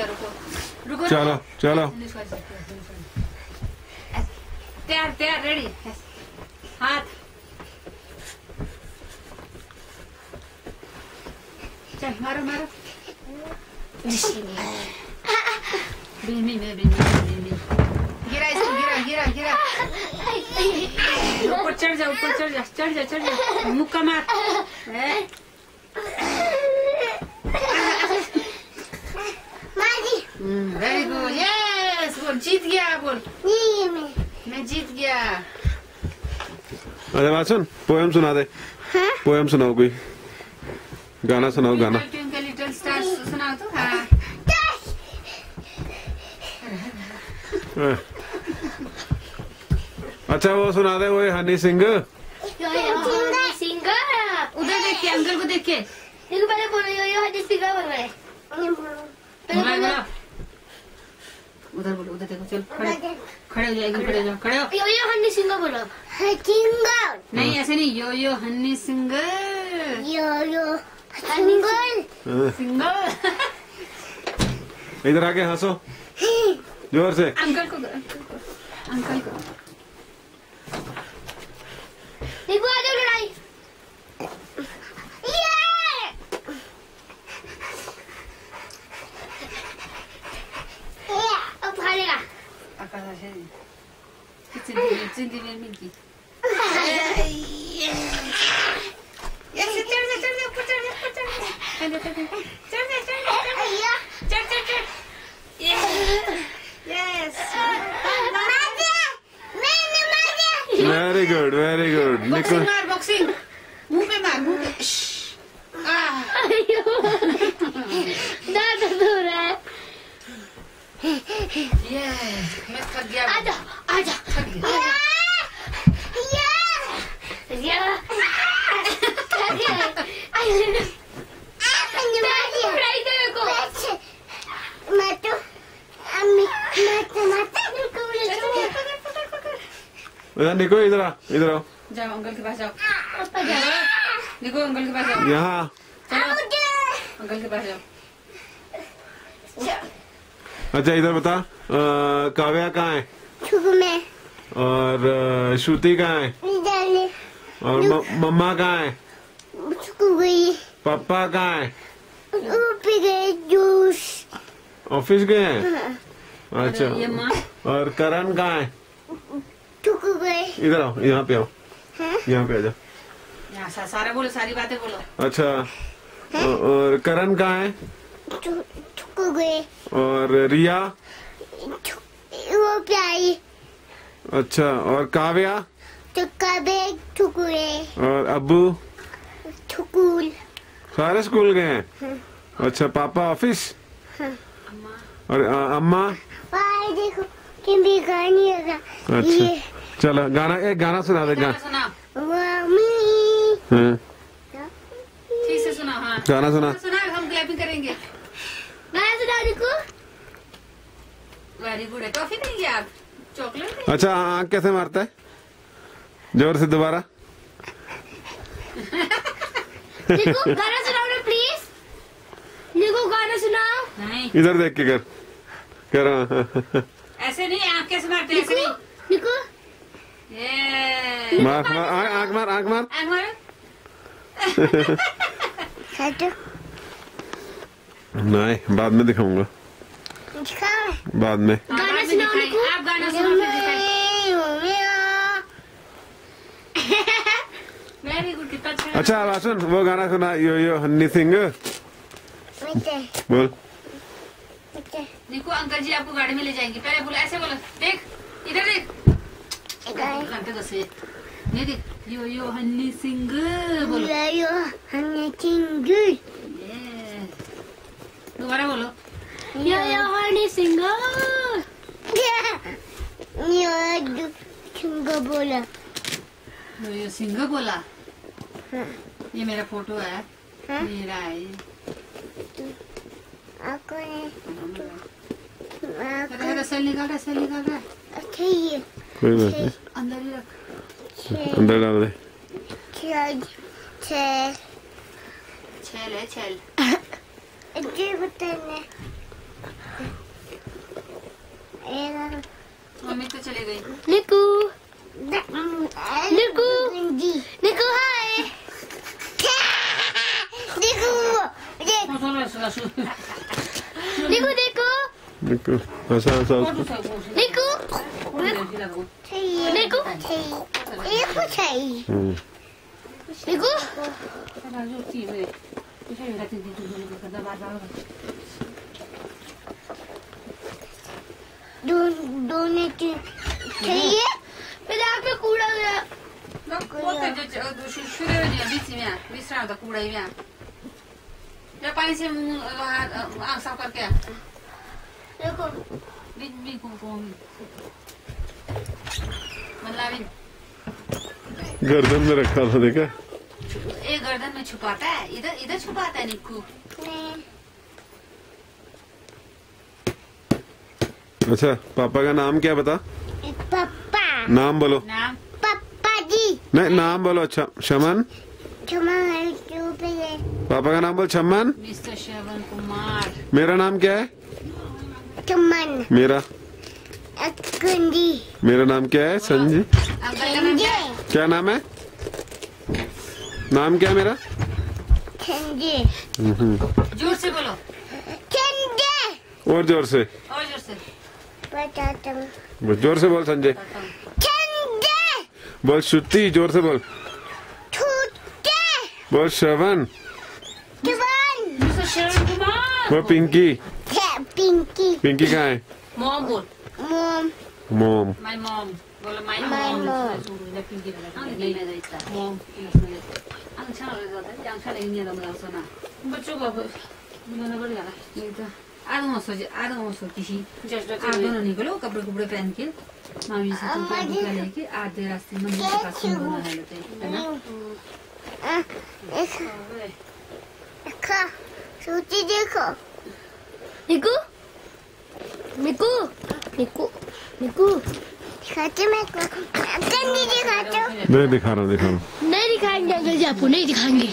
रुको रुको। चलो चलो। तैयार तैयार रेडी। हाथ चल मारो मारो। बीमी में गिरा इसको गिरा गिरा गिरा। ऊपर चढ़ जा ऊपर चढ़ जा चढ़ जा चढ़ जा। मुक्का मार। वेरी गुड यस बोल जीत गया बोल। मैं जीत गया। अरे बात सुन पोएम सुना दे। पोएम सुनाओ कोई गाना सुनाओ गाना। ट्विंकल लिटिल स्टार सुनाओ तो। हाँ अच्छा वो सुना दे वो हनी सिंह। सिंगर उधर देख के अंकल को देख के। पहले बोलो यो हनी सिंगर बोल रहे। उधर बोलो उधर देखो चल खड़े खड़े हो जाएगी खड़े हो जाओ खड़े हो। यो हनी सिंगर बोलो। सिंगर नहीं ऐसे नहीं यो हनी सिंगर। यो सिंगर सिंगर। इधर आके हंसो जोर से। अंकल को अंकल को। देखो आ जाओ लड़ाई। अब हारेगा। जिंदगी में मिलती। Very good very good. Boxing मार बॉक्सिंग। मुंह पे मार मुंह पे। दर्द हो रहा है। मैं थक गया। आजा आजा थक गया। निको इधर आ इधर आओ। जाओ अंकल के पास जाओ। निको अंकल के पास जाओ। यहाँ अंकल के पास जाओ। अच्छा इधर बता काव्या कहाँ है और श्रुति कहाँ है और मम्मा कहाँ है पापा कहाँ है ऑफिस गए हैं। अच्छा ये माँ और करण कहाँ है। इधर आओ यहाँ पे आओ यहाँ पे आ जाओ। यहाँ सारा बोलो सारी बातें बोलो। अच्छा और करण कहाँ है और रिया वो प्यारी। अच्छा और काव्या और अब्बू स्कूल सारे स्कूल गए हैं। अच्छा पापा ऑफिस और अम्मा। देखो कि भी गानी होगा। अच्छा चलो गाना एक गाना सुना दे। गाना सुना ठीक से सुना। हाँ गाना सुना सुना हम क्लैपिंग करेंगे। गाना सुना देखो। वेरी गुड है। टॉफी देंगे आप चॉकलेट। अच्छा आँख कैसे मारता है जोर से दोबारा। देखो गाना सुनाओ ना प्लीज। देखो गाना सुनाओ। नहीं इधर देख के कर ऐसे नहीं आँख कैसे मारते ऐसे नहीं। देखो ये मार मार आँख मार आँख मार। आँख मारो। नहीं बाद में दिखाऊंगा बाद में। गाना सुनाओ देखो। आप गाना सुनाओ फिर दिखाइए। वेरी गुड कितना अच्छा। अच्छा आवाज सुन वो गाना सुना यो हनी सिंह बोल। देखो अंकल जी आपको गाड़ी में ले जाएंगे। पहले बोलो ऐसे बोलो। देख इधर देख घंटे दसे नहीं देख यो हनी सिंह बोलो। दोबारा बोलो यो हनी सिंह बोला। यो सिंह बोला। ये मेरा फोटो है। मेरा है ये। सेल निकाल रहा। कोई बात नहीं अंदर ही रख। अंदर डाल दे। छेल है छेल। चले गई। निकू निकू निकू हाय निकू निकू देखो निकू ऐसा ऐसा निकू निकू निकू दोनों चाहिए फिर आपके कूड़ा गया कूड़ा ही पानी से आँख साफ करके देखो गर्दन में रखा था देखा। एक गर्दन में छुपाता है, इधर इधर छुपाता है निक्कू। अच्छा पापा का नाम क्या बता? पापा नाम बोलो। नाम पापा जी नहीं नाम बोलो। अच्छा शमन। पापा का नाम बोल शमन। मिस्टर श्रवण कुमार। मेरा नाम क्या है? चमन मेरा अकंदी मेरा नाम क्या है? संजय। अंकल का नाम क्या है? क्या नाम है? नाम क्या है मेरा? संजय जोर से बोलो। संजय और जोर से। और जोर से। बताता हूँ जोर से बोल संजय। संजय बोल श्रुति जोर से बोल। छूटे बोल श्रवण। जवान मिस्टर श्रवण कुमार। बोल पिंकी। पिंकी पिंकी कहाँ है? मॉम बोल। मोम मोम। माय मॉम बोलो। My My mom. mom. बच्चों को आधा मौसम किसी आप दोनों निकलो कपड़े कपड़े पहन के मामी से तुमको बुला लेके आधे रास्ते मंदिर के पास सुन बना लेते हैं है ना। देखो सूची देखो निकू निकू निकू निकू दिखाते मैं कंदी दिखाते नहीं दिखा रहा नहीं दिखाएंगे अंकल जी आपको नहीं दिखाएंगे